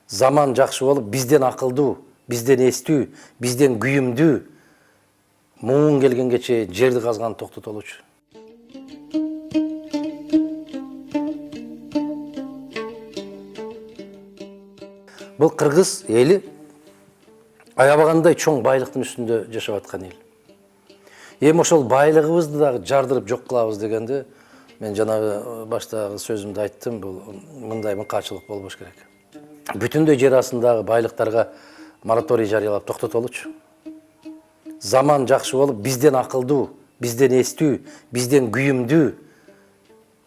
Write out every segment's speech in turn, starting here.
Zaman жакшы болуп, бизден акылдуу, бизден эстүү, бизден күйүмдүү. Муун келгенгече жерди казган токтото алчу. Бул кыргыз эли аябагандай чоң байлыктын үстүндө жашап аткан эл. Эми ошол байлыгыбызды дагы жардырып жок кылабыз дегенде, мен жанагы баштагы сөзүмдө айттым, бул мындай мыкаачылык болбош керек. Бүтүндөй жер астындагы байлыктарга мораторий жарыялап токтото алчу. Zaman жакшы болуп, бизден акылдуу, бизден эстүү, бизден күйүмдүү.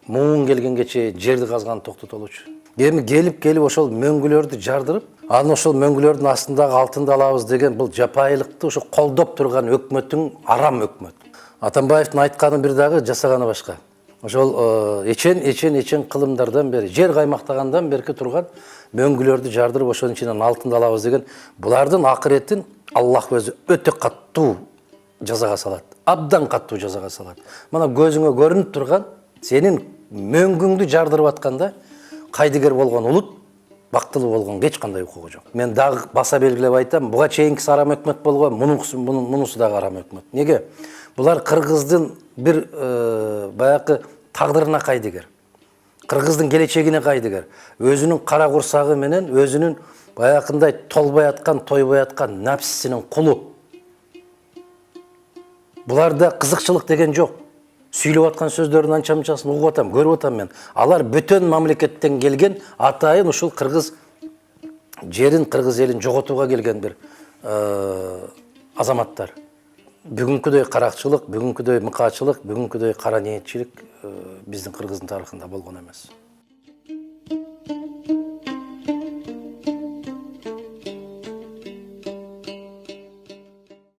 Муун келгенгече жерди казган токтото алчу. Эми келип ошол мөңгүлөрдү жардырып, анан ошол мөңгүлөрдүн астындагы алтынды алабыз деген бул жапайылыкты ошо колдоп турган өкмөттүн арам өкмөт. Атамбаевдин айтканы бир дагы, жасаганы башка. Ошол эчен кылымдардан бери, жер каймактагандан берки турган мөңгүлөрдү жардырып, ошонун ичинен алтынды алабыз деген, булардын акыретин Аллах өзү өтө каттуу жазага салат. Абдан каттуу жазага салат. Мына көзүңө көрүнүп турган, сенин мөңгүңдү жардырып атканда кайдыгер болгон улут бактылуу болгонго эч кандай укугу жок. Мен дагы баса белгилеп айтам, буга чейинкиси арам өкмөт болгон, мунусу дагы арам өкмөт. Неге? Булар кыргыздын бир баягы тагдырына кайдыгер. Кыргыздын келечегине кайдыгер. Өзүнүн кара курсагы менен, өзүнүн баягындай толбой аткан, тойбой аткан напсисинин кулу. Буларда кызыкчылык деген жок. Сүйлөп аткан сөздөрдүн анча-мынчасын угуп атам, көрүп атам мен. Алар бүтөн мамлекеттен келген, атайын ушул кыргыз жерин, кыргыз элин жоготууга келген бир азаматтар. Бүгүнкүдөй каракчылык, бүгүнкүдөй мыкаачылык, бүгүнкүдөй кара ниетчилик биздин кыргыздын тарыхында болгон эмес.